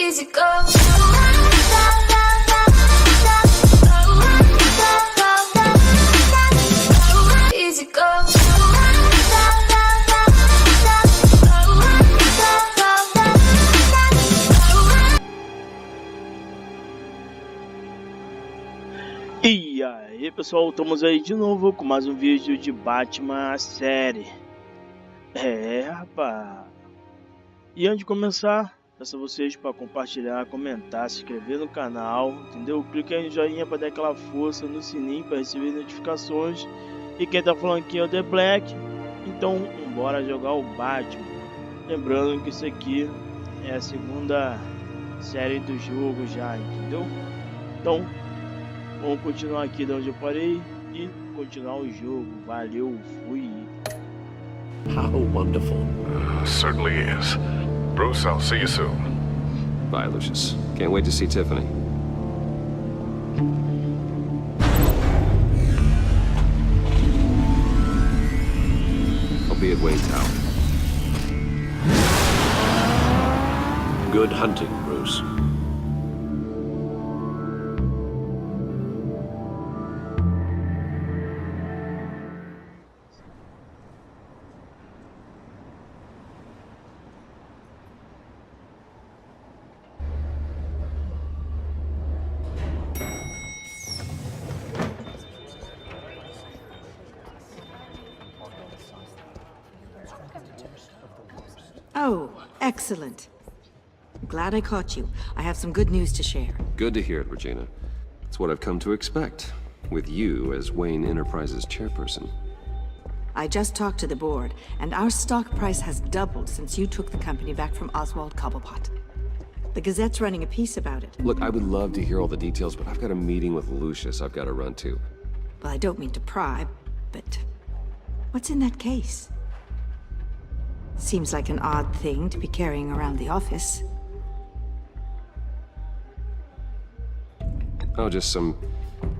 Easy go. Easy go. E aí pessoal, estamos aí de novo com mais um vídeo de Batman série. Rapaz. E antes de começar, peço a vocês para compartilhar, comentar, se inscrever no canal, entendeu? Clique aí no joinha para dar aquela força, no sininho para receber notificações. E quem tá falando aqui é o The Black. Então, bora jogar o Batman. Lembrando que isso aqui é a segunda série do jogo já, entendeu? Então, vamos continuar aqui de onde eu parei e continuar o jogo. Valeu, fui. How wonderful. Certainly is. Bruce, I'll see you soon. Bye, Lucius. Can't wait to see Tiffany. I'll be at Wayne Tower. Good hunting, Bruce. Oh, excellent. I'm glad I caught you. I have some good news to share. Good to hear it, Regina. It's what I've come to expect, with you as Wayne Enterprises chairperson. I just talked to the board, and our stock price has doubled since you took the company back from Oswald Cobblepot. The Gazette's running a piece about it. Look, I would love to hear all the details, but I've got a meeting with Lucius I've got to run to. Well, I don't mean to pry, but what's in that case? Seems like an odd thing to be carrying around the office. Oh, just some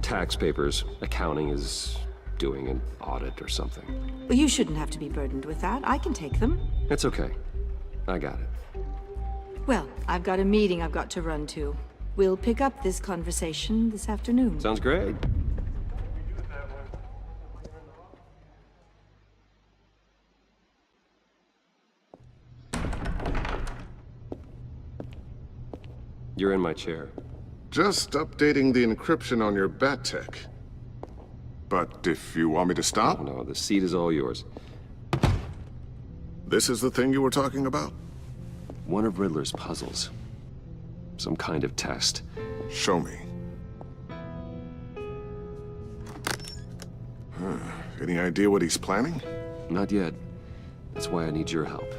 tax papers. Accounting is doing an audit or something. Well, you shouldn't have to be burdened with that. I can take them. It's okay. I got it. Well, I've got a meeting I've got to run to. We'll pick up this conversation this afternoon. Sounds great. You're in my chair. Just updating the encryption on your bat tech. But if you want me to stop, Oh, no, the seat is all yours. this is the thing you were talking about? One of Riddler's puzzles. Some kind of test. Show me. Any idea what he's planning? Not yet. That's why I need your help.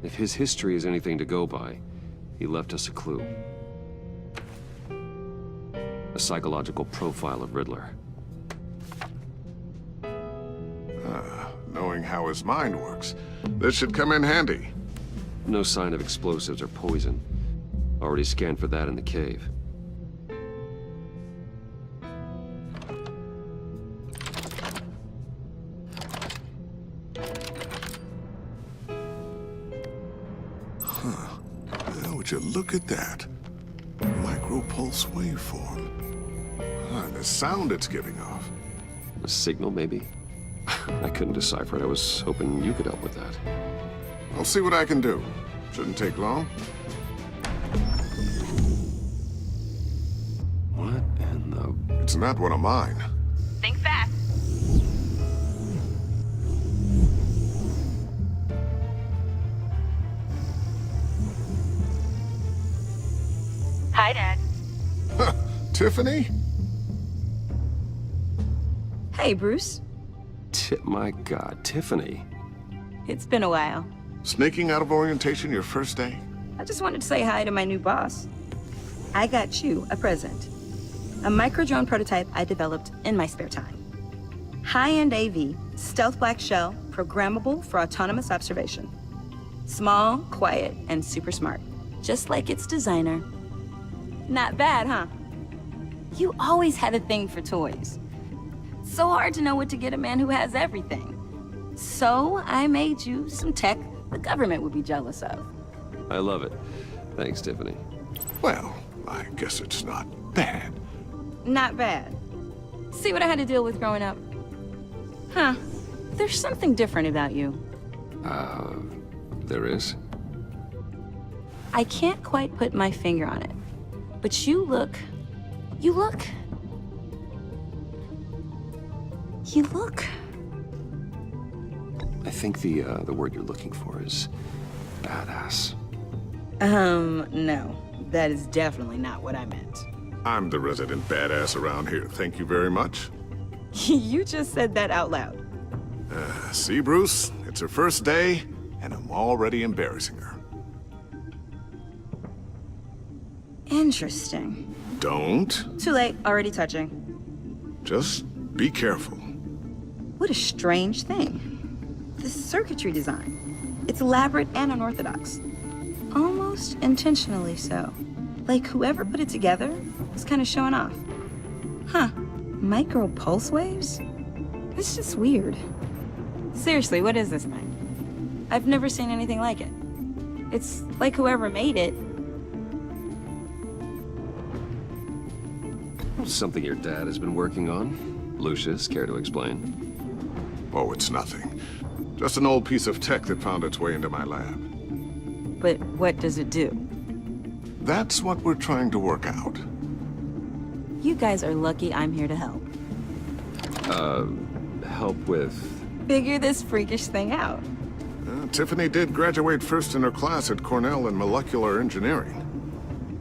If his history is anything to go by, he left us a clue. A psychological profile of Riddler. Knowing how his mind works, this should come in handy. No sign of explosives or poison. Already scanned for that in the cave. Would you look at that? Micropulse waveform. And the sound it's giving off. A signal, maybe? I couldn't decipher it. I was hoping you could help with that. I'll see what I can do. Shouldn't take long. What in the... It's not one of mine. Think fast. Hi, Dad. Tiffany? Hey, Bruce. My God, Tiffany. It's been a while. Sneaking out of orientation your first day? I just wanted to say hi to my new boss. I got you a present. A micro-drone prototype I developed in my spare time. High-end AV, stealth black shell, programmable for autonomous observation. Small, quiet, and super smart. Just like its designer. Not bad, huh? You always had a thing for toys. So hard to know what to get a man who has everything. So I made you some tech the government would be jealous of. I love it. Thanks, Tiffany. Well, I guess it's not bad. Not bad. See what I had to deal with growing up? Huh. There's something different about you. There is? I can't quite put my finger on it. But you look... You look... I think the word you're looking for is badass. No. That is definitely not what I meant. I'm the resident badass around here. Thank you very much. You just said that out loud. See, Bruce? It's her first day, and I'm already embarrassing her. Interesting. Don't. Too late. Already touching. Just be careful. What a strange thing. The circuitry design. It's elaborate and unorthodox. Almost intentionally so. Like whoever put it together was kind of showing off. Huh. Micro pulse waves? It's just weird. Seriously, what is this thing? I've never seen anything like it. It's like whoever made it. Something your dad has been working on. Lucius, care to explain? Oh, it's nothing. Just an old piece of tech that found its way into my lab. But what does it do? That's what we're trying to work out. You guys are lucky I'm here to help. Help with... Figure this freakish thing out. Tiffany did graduate first in her class at Cornell in molecular engineering.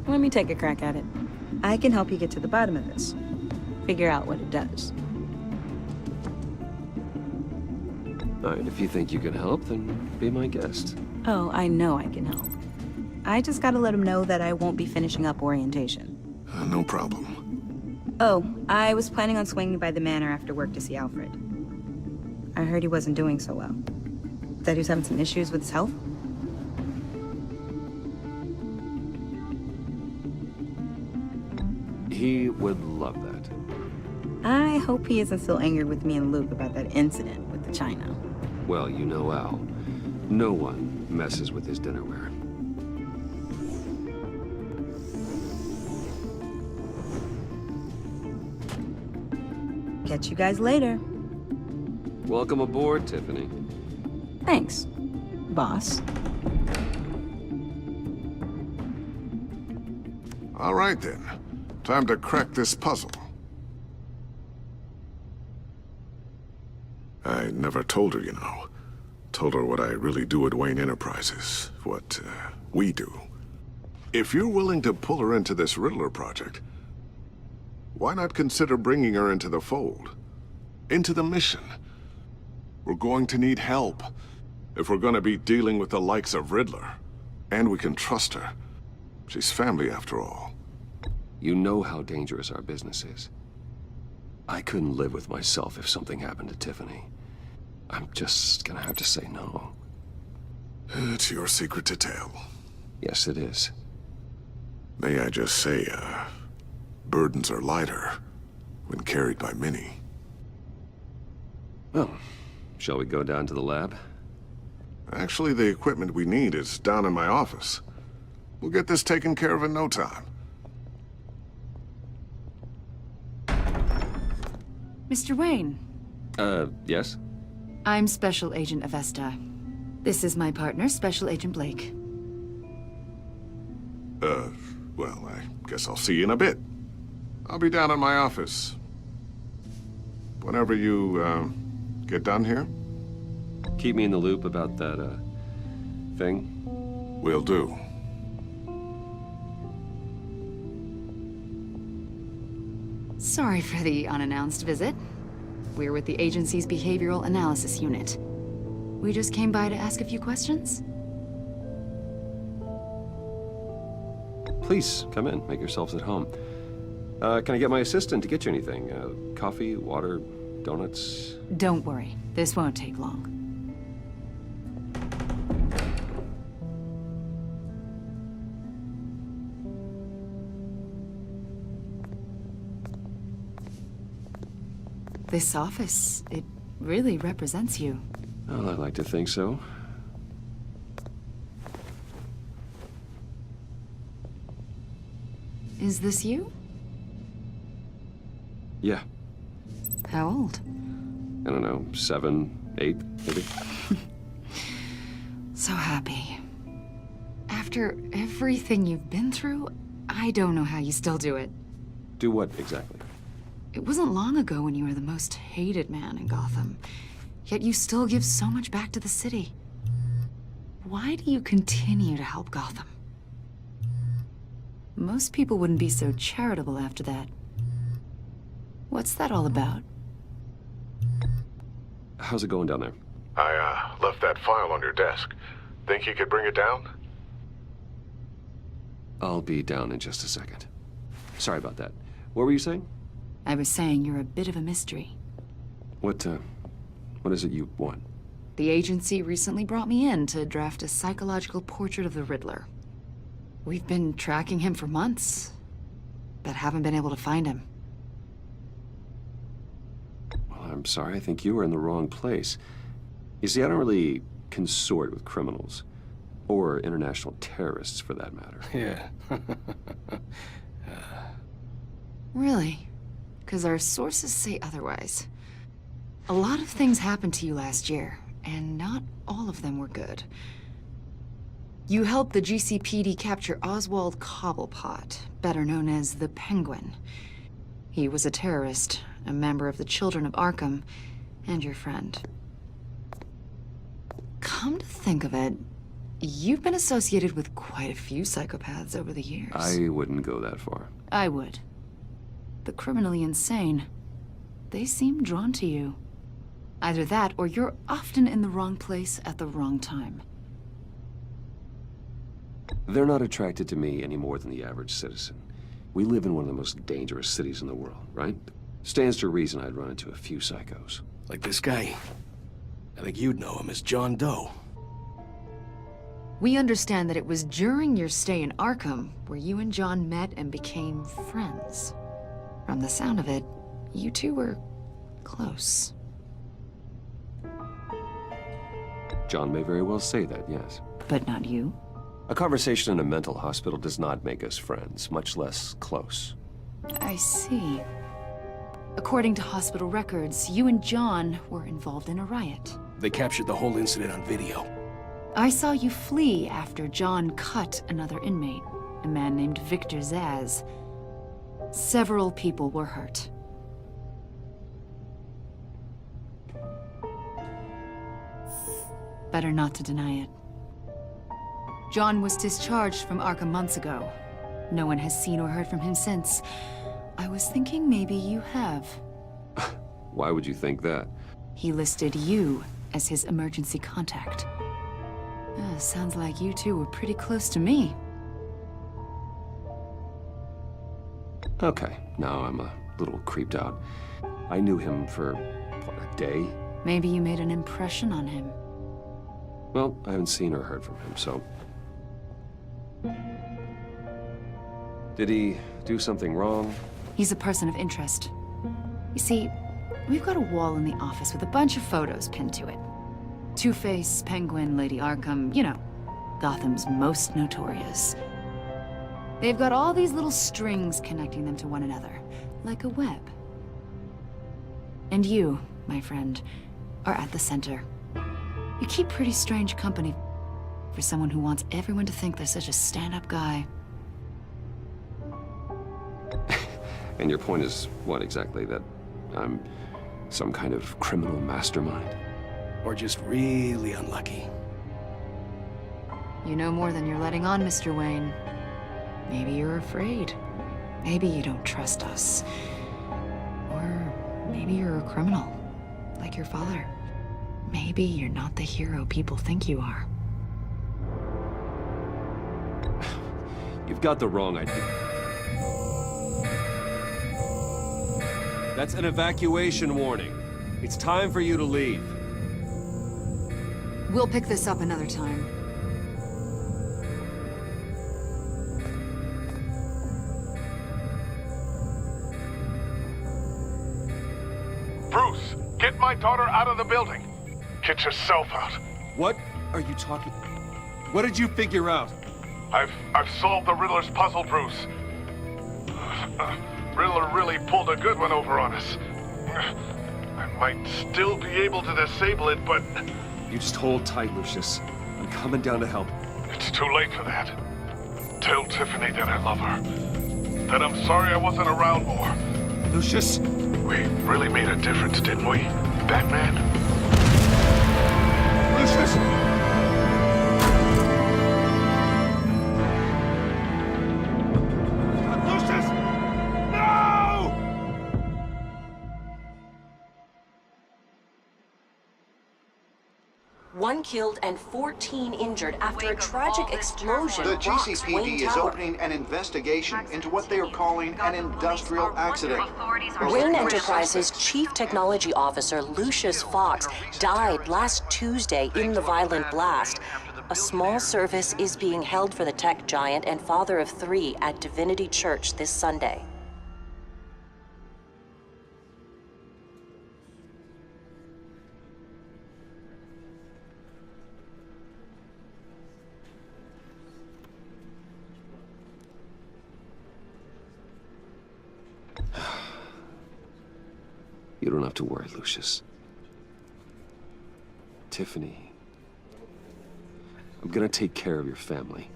Let me take a crack at it. I can help you get to the bottom of this. Figure out what it does. All right, if you think you can help, then be my guest. Oh, I know I can help. I just gotta let him know that I won't be finishing up orientation. No problem. Oh, I was planning on swinging by the manor after work to see Alfred. I heard he wasn't doing so well. That he was having some issues with his health? He would love that. I hope he isn't still angered with me and Luke about that incident with the china. Well, you know Al. No one messes with his dinnerware. Catch you guys later. Welcome aboard, Tiffany. Thanks, boss. All right, then. Time to crack this puzzle. I never told her, you know. Told her what I really do at Wayne Enterprises. What, we do. If you're willing to pull her into this Riddler project, why not consider bringing her into the fold? Into the mission? We're going to need help if we're going to be dealing with the likes of Riddler. And we can trust her. She's family, after all. You know how dangerous our business is. I couldn't live with myself if something happened to Tiffany. I'm just gonna have to say no. It's your secret to tell. Yes, it is. May I just say, burdens are lighter when carried by many. Well, shall we go down to the lab? Actually, the equipment we need is down in my office. We'll get this taken care of in no time. Mr. Wayne, Yes? I'm Special Agent Avesta. This is my partner, Special Agent Blake. Well, I guess I'll see you in a bit. I'll be down in my office. Whenever you, get done here? Keep me in the loop about that, thing. Will do. Sorry for the unannounced visit. We're with the agency's Behavioral Analysis Unit. We just came by to ask a few questions. Please, come in. Make yourselves at home. Can I get my assistant to get you anything? Coffee, water, donuts? Don't worry, this won't take long. This office, it really represents you. Well, I like to think so. Is this you? Yeah, How old? I don't know, 7, 8, maybe? So happy. After everything you've been through, I don't know how you still do it. Do what exactly? It wasn't long ago when you were the most hated man in Gotham, yet you still give so much back to the city. Why do you continue to help Gotham? Most people wouldn't be so charitable after that. What's that all about? How's it going down there? I left that file on your desk. Think you could bring it down? I'll be down in just a second. Sorry about that. What were you saying? I was saying you're a bit of a mystery. What is it you want? The agency recently brought me in to draft a psychological portrait of the Riddler. We've been tracking him for months, but haven't been able to find him. Well, I'm sorry, I think you were in the wrong place. You see, I don't really consort with criminals. Or international terrorists, for that matter. Yeah. Really? Because our sources say otherwise. A lot of things happened to you last year, and not all of them were good. You helped the GCPD capture Oswald Cobblepot, better known as the Penguin. He was a terrorist, a member of the Children of Arkham, and your friend. Come to think of it, you've been associated with quite a few psychopaths over the years. I wouldn't go that far. I would. The criminally insane. They seem drawn to you. Either that, or you're often in the wrong place at the wrong time. They're not attracted to me any more than the average citizen. We live in one of the most dangerous cities in the world, right? Stands to reason I'd run into a few psychos. Like this guy. I think you'd know him as John Doe. We understand that it was during your stay in Arkham where you and John met and became friends. From the sound of it, you two were close. John may very well say that, yes. But not you. A conversation in a mental hospital does not make us friends, much less close. I see. According to hospital records, you and John were involved in a riot. They captured the whole incident on video. I saw you flee after John cut another inmate, a man named Victor Zaz. Several people were hurt. Better not to deny it. John was discharged from Arkham months ago. No one has seen or heard from him since. I was thinking maybe you have. Why would you think that? He listed you as his emergency contact. Sounds like you two were pretty close to me. Okay, now I'm a little creeped out. I knew him for, what, a day? Maybe you made an impression on him. Well, I haven't seen or heard from him, so... Did he do something wrong? He's a person of interest. You see, we've got a wall in the office with a bunch of photos pinned to it. Two-Face, Penguin, Lady Arkham, you know, Gotham's most notorious. They've got all these little strings connecting them to one another, like a web. And you, my friend, are at the center. You keep pretty strange company for someone who wants everyone to think they're such a stand-up guy. And your point is what exactly? That I'm some kind of criminal mastermind? Or just really unlucky. You know more than you're letting on, Mr. Wayne. Maybe you're afraid. Maybe you don't trust us. Or maybe you're a criminal, like your father. Maybe you're not the hero people think you are. You've got the wrong idea. That's an evacuation warning. It's time for you to leave. We'll pick this up another time. Bruce, get my daughter out of the building. Get yourself out. What are you talking... What did you figure out? I've solved the Riddler's puzzle, Bruce. Riddler really pulled a good one over on us. I might still be able to disable it, but You just hold tight, Lucius. I'm coming down to help. it's too late for that. Tell Tiffany that I love her. That I'm sorry I wasn't around more. Lucius! We really made a difference, didn't we, Batman? Lucius! Lucius! No! One killed and 14 injured after a tragic explosion. The rocks Wayne GCPD is Tower. opening an investigation into what they are calling an industrial accident. Wayne Enterprises' Chief Technology Officer, Lucius Fox, died last Tuesday in the violent blast. A small service is being held for the tech giant and father of 3 at Divinity Church this Sunday. You don't have to worry, Lucius. Tiffany, I'm gonna take care of your family.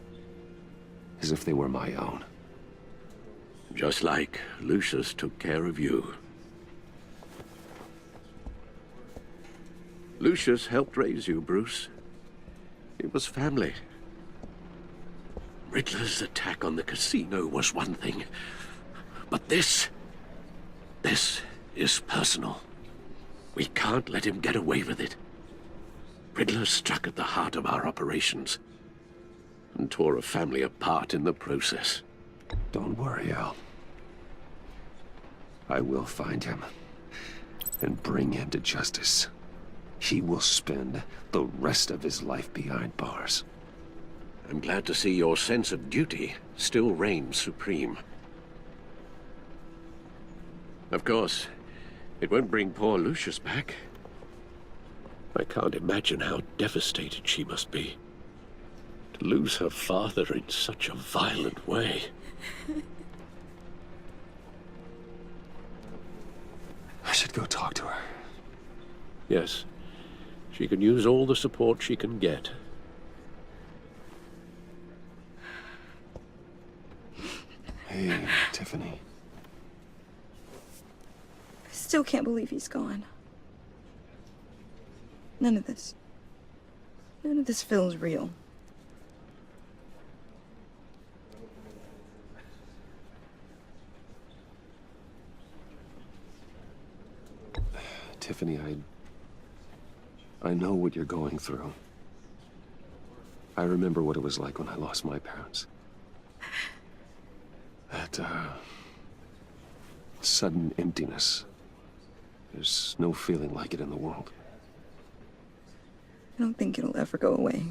As if they were my own. Just like Lucius took care of you. Lucius helped raise you, Bruce. It was family. Riddler's attack on the casino was one thing. But this is personal. We can't let him get away with it. Riddler struck at the heart of our operations and tore a family apart in the process. Don't worry, Al. I will find him and bring him to justice. He will spend the rest of his life behind bars. I'm glad to see your sense of duty still reigns supreme. Of course, it won't bring poor Lucius back. I can't imagine how devastated she must be. To lose her father in such a violent way. I should go talk to her. Yes, she can use all the support she can get. Hey, Tiffany. I still can't believe he's gone. None of this feels real. Tiffany, I know what you're going through. I remember what it was like when I lost my parents. That, sudden emptiness. There's no feeling like it in the world. I don't think it'll ever go away.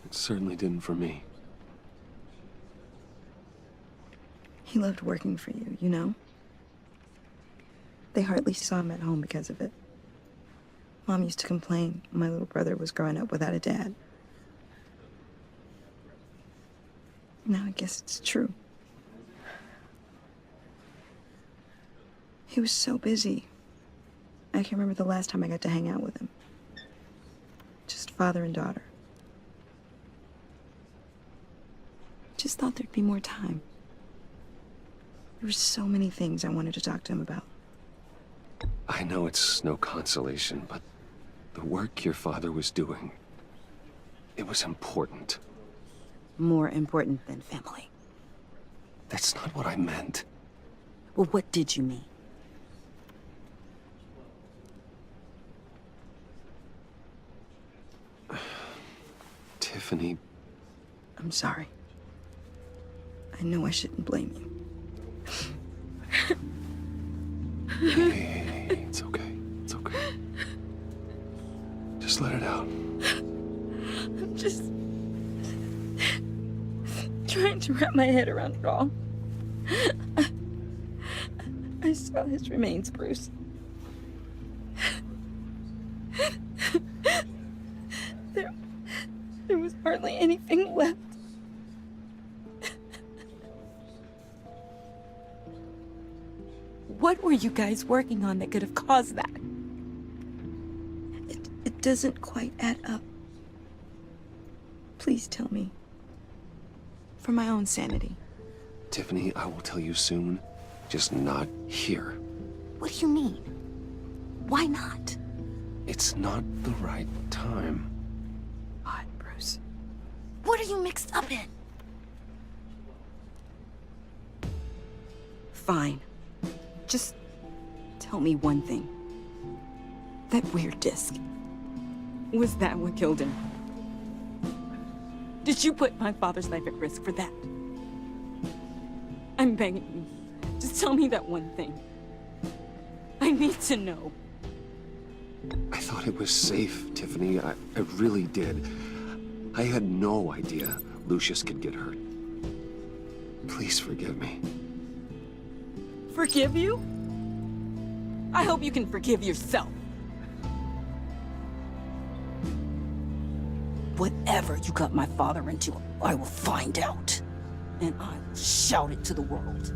It certainly didn't for me. He loved working for you, you know? They hardly saw him at home because of it. Mom used to complain my little brother was growing up without a dad. Now I guess it's true. He was so busy. I can't remember the last time I got to hang out with him. Just father and daughter. Just thought there'd be more time. There were so many things I wanted to talk to him about. I know it's no consolation, but the work your father was doing, it was important. More important than family. That's not what I meant. Well, what did you mean? Tiffany, I'm sorry. I know I shouldn't blame you. hey, it's okay. It's okay. Just let it out. I'm just trying to wrap my head around it all. I saw his remains, Bruce. There was hardly anything left. What were you guys working on that could have caused that? It doesn't quite add up. Please tell me. For my own sanity. Tiffany, I will tell you soon. Just not here. What do you mean? Why not? It's not the right time. God, Bruce. What are you mixed up in? Fine. Just tell me one thing. That weird disc. Was that what killed him? Did you put my father's life at risk for that? I'm begging you. Just tell me that one thing. I need to know. I thought it was safe, Tiffany. I really did. I had no idea Lucius could get hurt. Please forgive me. Forgive you? I hope you can forgive yourself. Whatever you got my father into, I will find out. And I will shout it to the world.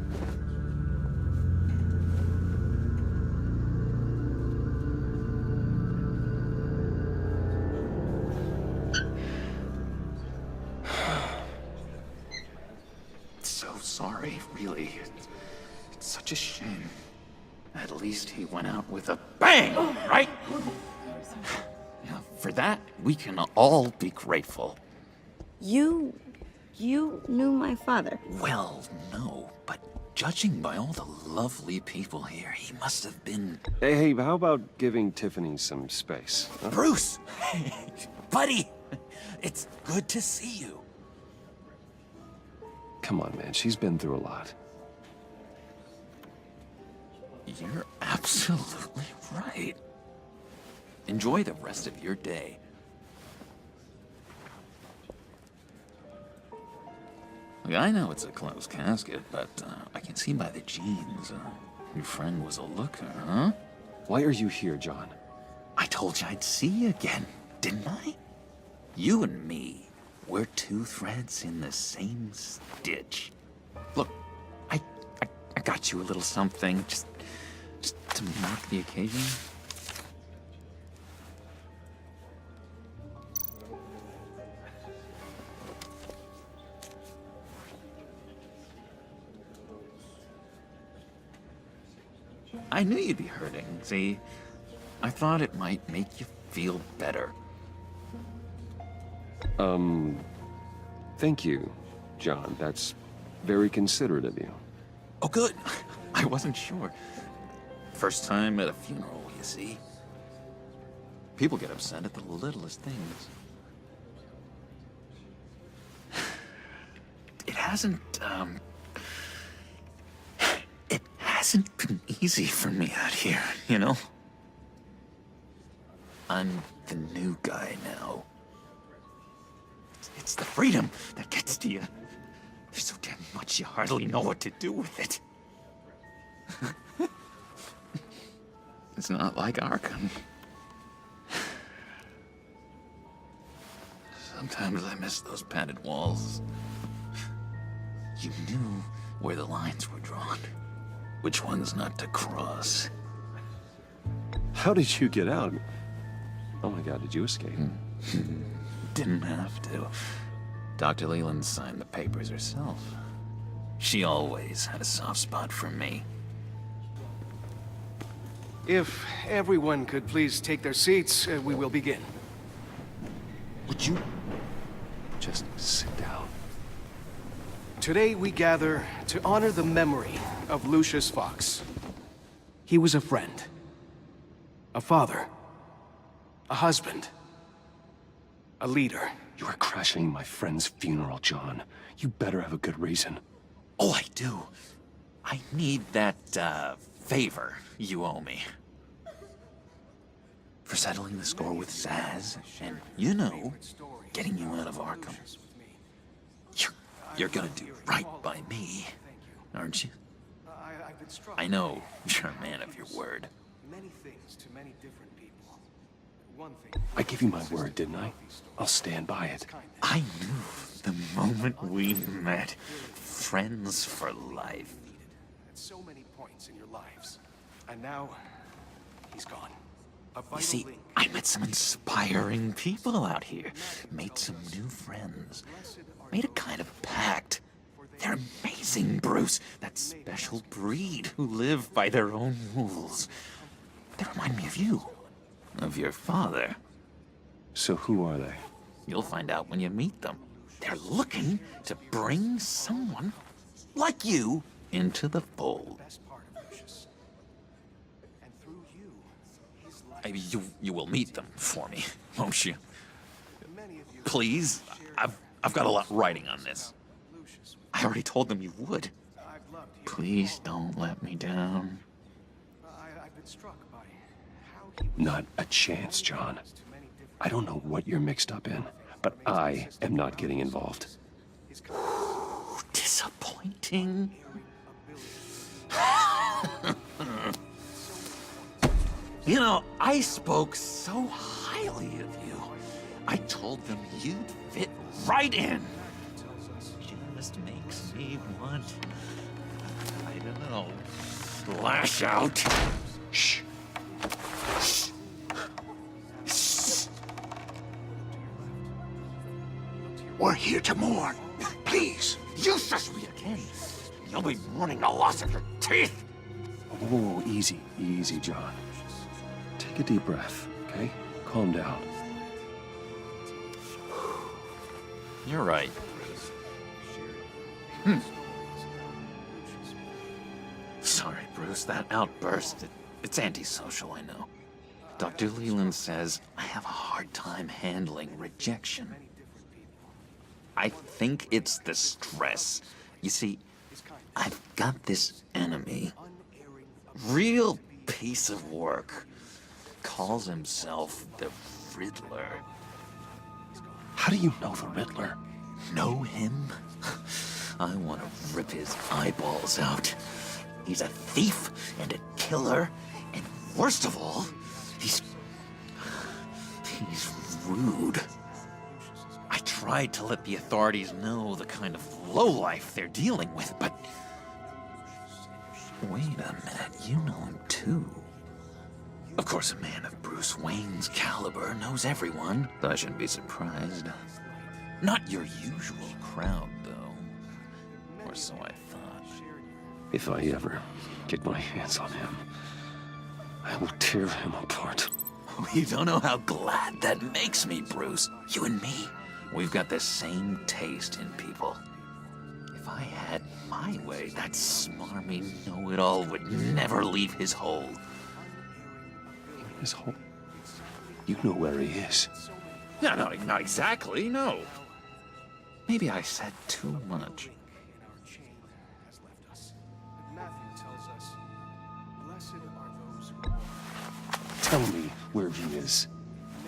So sorry, really. It's such a shame. At least he went out with a bang, right? Yeah, for that, we can all be grateful. You knew my father. Well, no, but judging by all the lovely people here, he must have been... Hey, how about giving Tiffany some space? Huh? Bruce! Buddy! It's good to see you. Come on, man. She's been through a lot. You're absolutely right. Enjoy the rest of your day. Look, I know it's a closed casket, but I can see by the jeans. Your friend was a looker, huh? Why are you here, John? I told you I'd see you again, didn't I? You and me, we're two threads in the same stitch. Look, I got you a little something, just to mark the occasion. I knew you'd be hurting, see? I thought it might make you feel better. Thank you, John. That's very considerate of you. Oh, good. I wasn't sure. First time at a funeral, you see. People get upset at the littlest things. It hasn't been easy for me out here, you know? I'm the new guy now. It's the freedom that gets to you. There's so damn much you hardly know what to do with it. It's not like Arkham. Sometimes I miss those padded walls. You knew where the lines were drawn. Which ones not to cross. How did you get out? Oh my God, did you escape? Didn't have to. Dr. Leland signed the papers herself. She always had a soft spot for me. If everyone could please take their seats, we will begin. Would you just sit down? Today we gather to honor the memory of Lucius Fox. He was a friend, a father, a husband, a leader. You are crashing my friend's funeral, John. You better have a good reason. Oh, I do. I need that, favor you owe me. For settling the score with Zaz, and, you know, getting you out of Arkham. You're gonna do right by me, aren't you? I know you're a man of your word. Many things to many different people. One thing. I gave you my word, didn't I? I'll stand by it. I knew the moment we met. Friends for life. At so many points. points in your lives. And now, he's gone. A vital You see, link. I met some inspiring people out here. Made some new friends. Made a kind of pact. They're amazing, Bruce. That special breed who live by their own rules. They remind me of you. Of your father. So who are they? You'll find out when you meet them. They're looking to bring someone like you into the fold. Best part of Lucius. And through you, his life. You will meet them for me, won't you? Many of you Please? I've got a lot writing on this. Lucius. I already told them you would. I've loved you. Please don't let me down. I've been struck by how he was Not a chance, John. I don't know what you're mixed up in, but I am not getting involved. Disappointing. You know, I spoke so highly of you. I told them you'd fit right in. Just makes me want, I don't know, lash out. Shh. We're here to mourn. Please. You shush me again. You'll be mourning the loss of your teeth. Oh, easy, easy, John. Take a deep breath, okay? Calm down. You're right, Bruce. Sorry, Bruce, that outburst, it's antisocial, I know. Dr. Leland says I have a hard time handling rejection. I think it's the stress. You see, I've got this enemy. Real piece of work. Calls himself the Riddler. How do you know the Riddler? Know him? I want to rip his eyeballs out. He's a thief and a killer, and worst of all, he's rude. I tried to let the authorities know the kind of lowlife they're dealing with, but... Wait a minute, you know him too. Of course, a man of Bruce Wayne's caliber knows everyone, so I shouldn't be surprised. Not your usual crowd, though. Or so I thought. If I ever get my hands on him, I will tear him apart. You don't know how glad that makes me, Bruce. You and me, we've got the same taste in people. If I had my way, that smarmy know-it-all would never leave his hole. His hole? You know where he is. Yeah, no, not exactly, no. Maybe I said too much. Tell me where he is.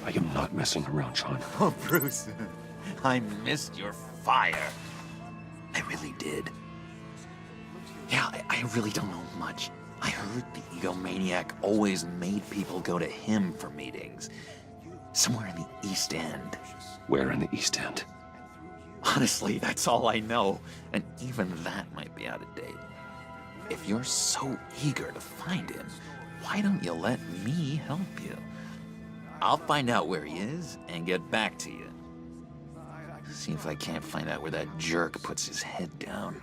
I am not messing around, John. Oh, Bruce, I missed your fire. I really did. Yeah, I really don't know much. I heard the egomaniac always made people go to him for meetings. Somewhere in the East End. Where in the East End? Honestly, that's all I know. And even that might be out of date. If you're so eager to find him, why don't you let me help you? I'll find out where he is and get back to you. See if I can't find out where that jerk puts his head down.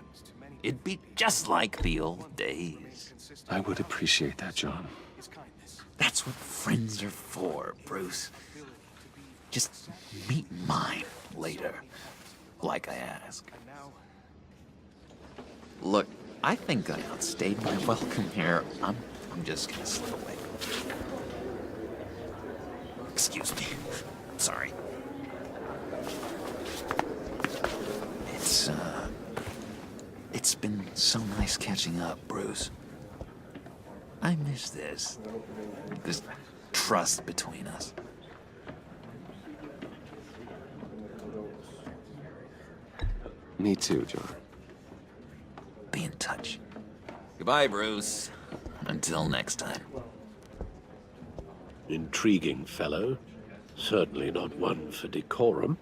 It'd be just like the old days. I would appreciate that, John. That's what friends are for, Bruce. Just meet mine later, like I asked. Look, I think I outstayed my welcome here. I'm just gonna slip away. Excuse me. Sorry. It's been so nice catching up, Bruce. I miss this trust between us. Me too, John. Be in touch. Goodbye, Bruce. Until next time. Intriguing fellow. Certainly not one for decorum.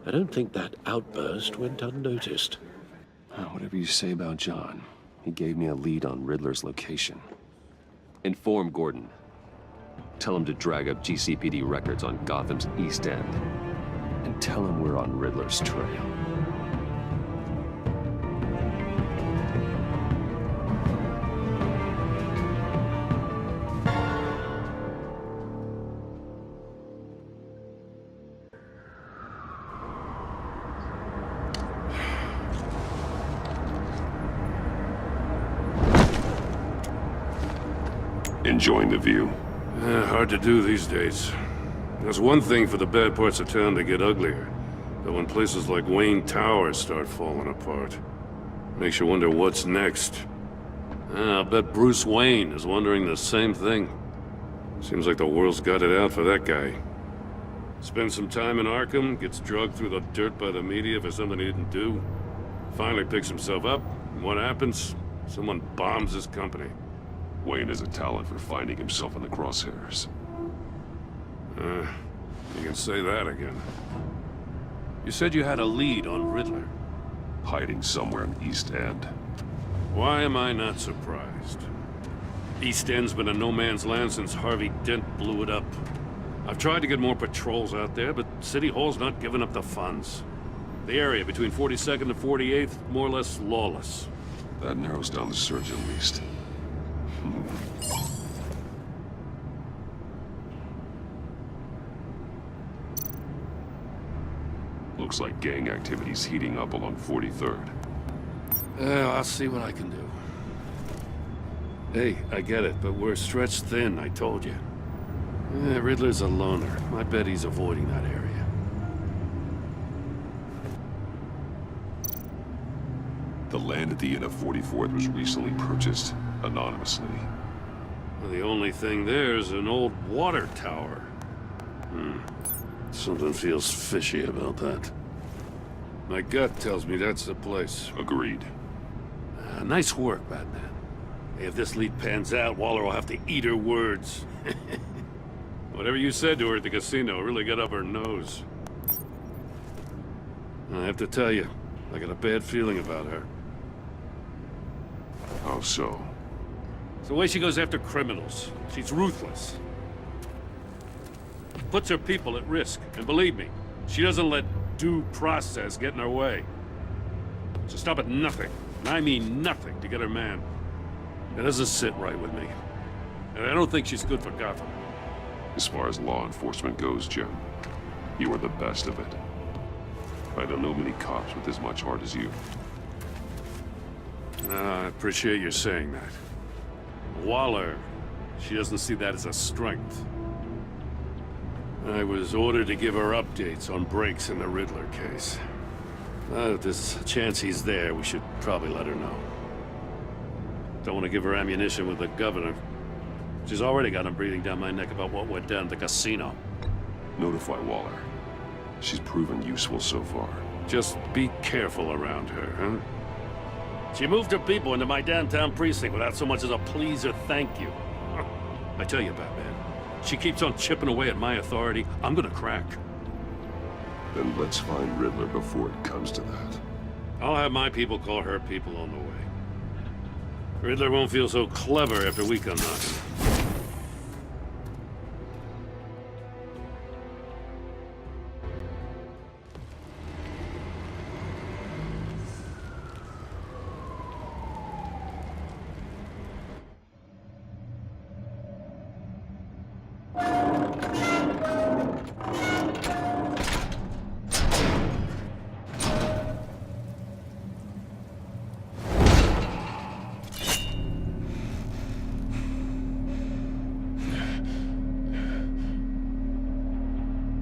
I don't think that outburst went unnoticed. Whatever you say about John, he gave me a lead on Riddler's location. Inform Gordon. Tell him to drag up GCPD records on Gotham's East End. And tell him we're on Riddler's trail. Enjoying the view? Hard to do these days. There's one thing for the bad parts of town to get uglier. But when places like Wayne Towers start falling apart, makes you wonder what's next. I'll bet Bruce Wayne is wondering the same thing. Seems like the world's got it out for that guy. Spends some time in Arkham, gets drugged through the dirt by the media for something he didn't do. Finally picks himself up, and what happens? Someone bombs his company. Wayne has a talent for finding himself in the crosshairs. You can say that again. You said you had a lead on Riddler. Hiding somewhere in East End. Why am I not surprised? East End's been a no-man's land since Harvey Dent blew it up. I've tried to get more patrols out there, but City Hall's not giving up the funds. The area between 42nd and 48th, more or less lawless. That narrows down the search at least. Looks like gang activity's heating up along 43rd. I'll see what I can do. Hey, I get it, but we're stretched thin, I told you. Riddler's a loner. I bet he's avoiding that area. The land at the end of 44th was recently purchased anonymously. Well, the only thing there is an old water tower. Something feels fishy about that. My gut tells me that's the place. Agreed. Nice work, Batman. If this lead pans out, Waller will have to eat her words. Whatever you said to her at the casino really got up her nose. I have to tell you, I got a bad feeling about her. How so? It's the way she goes after criminals. She's ruthless. Puts her people at risk. And believe me, she doesn't let due process get in her way. She'll stop at nothing, and I mean nothing, to get her man. It doesn't sit right with me. And I don't think she's good for Gotham. As far as law enforcement goes, Jim, you are the best of it. I don't know many cops with as much heart as you. I appreciate you saying that. Waller, she doesn't see that as a strength. I was ordered to give her updates on breaks in the Riddler case. If there's a chance he's there, we should probably let her know. Don't want to give her ammunition with the governor. She's already got him breathing down my neck about what went down at the casino. Notify Waller. She's proven useful so far. Just be careful around her, huh? She moved her people into my downtown precinct without so much as a please or thank you. I tell you, Batman, she keeps on chipping away at my authority, I'm gonna crack. Then let's find Riddler before it comes to that. I'll have my people call her people on the way. Riddler won't feel so clever after we come knocking.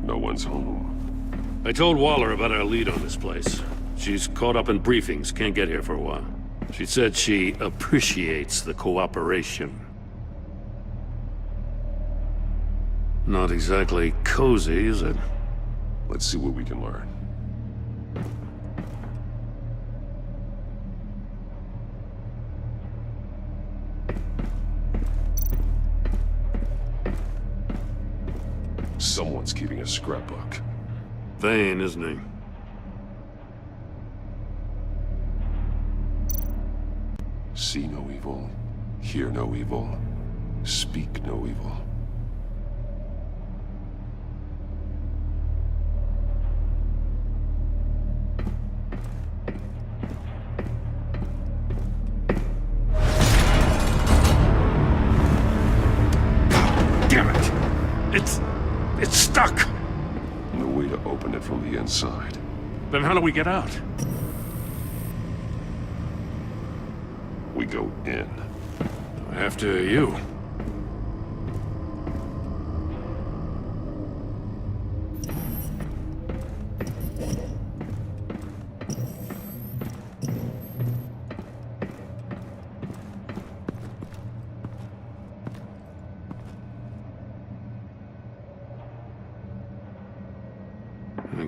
No one's home. I told Waller about our lead on this place. She's caught up in briefings, can't get here for a while. She said she appreciates the cooperation. Not exactly cozy, is it? Let's see what we can learn. Someone's keeping a scrapbook. Vain, isn't he? See no evil, hear no evil, speak no evil. Damn it! It's stuck! No way to open it from the inside. Then how do we get out? We go in. After you.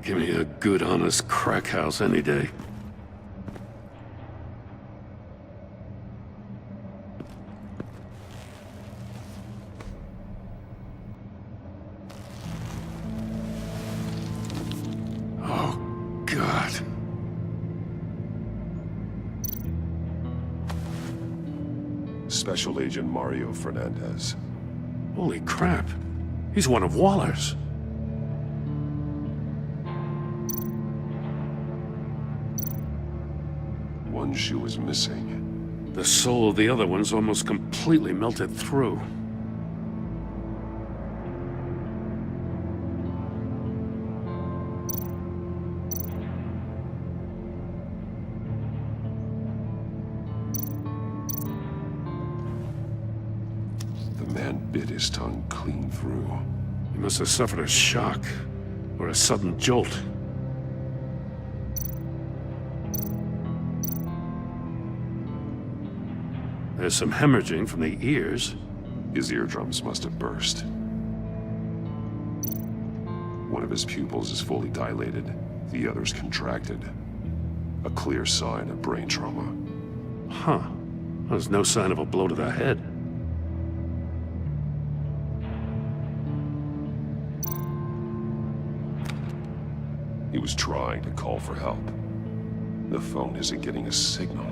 Give me a good, honest crack house any day. Oh, God. Special Agent Mario Fernandez. Holy crap. He's one of Waller's. One shoe is missing. The soul of the other one's almost completely melted through. The man bit his tongue clean through. He must have suffered a shock, or a sudden jolt. There's some hemorrhaging from the ears. His eardrums must have burst. One of his pupils is fully dilated, the other's contracted. A clear sign of brain trauma. Huh. There's no sign of a blow to the head. He was trying to call for help. The phone isn't getting a signal.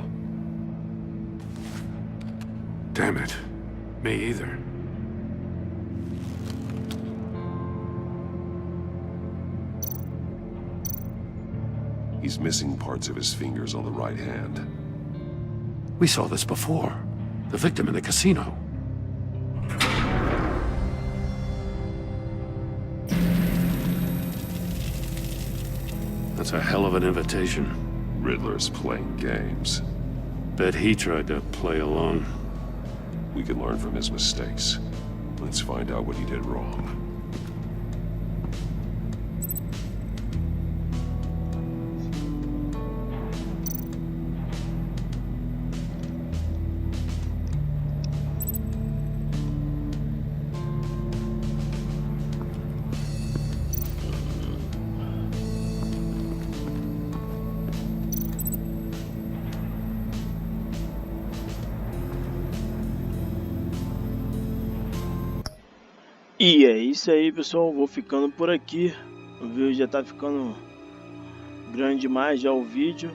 Damn it. Me either. He's missing parts of his fingers on the right hand. We saw this before. The victim in the casino. That's a hell of an invitation. Riddler's playing games. Bet he tried to play along. We can learn from his mistakes. Let's find out what he did wrong. E é isso aí, pessoal, vou ficando por aqui. O vídeo já tá ficando grande demais já o vídeo.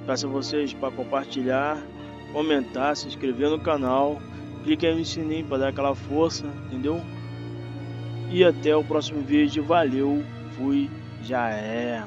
Peço a vocês para compartilhar, comentar, se inscrever no canal, clique aí no sininho para dar aquela força, entendeu? E até o próximo vídeo, valeu, fui, já é.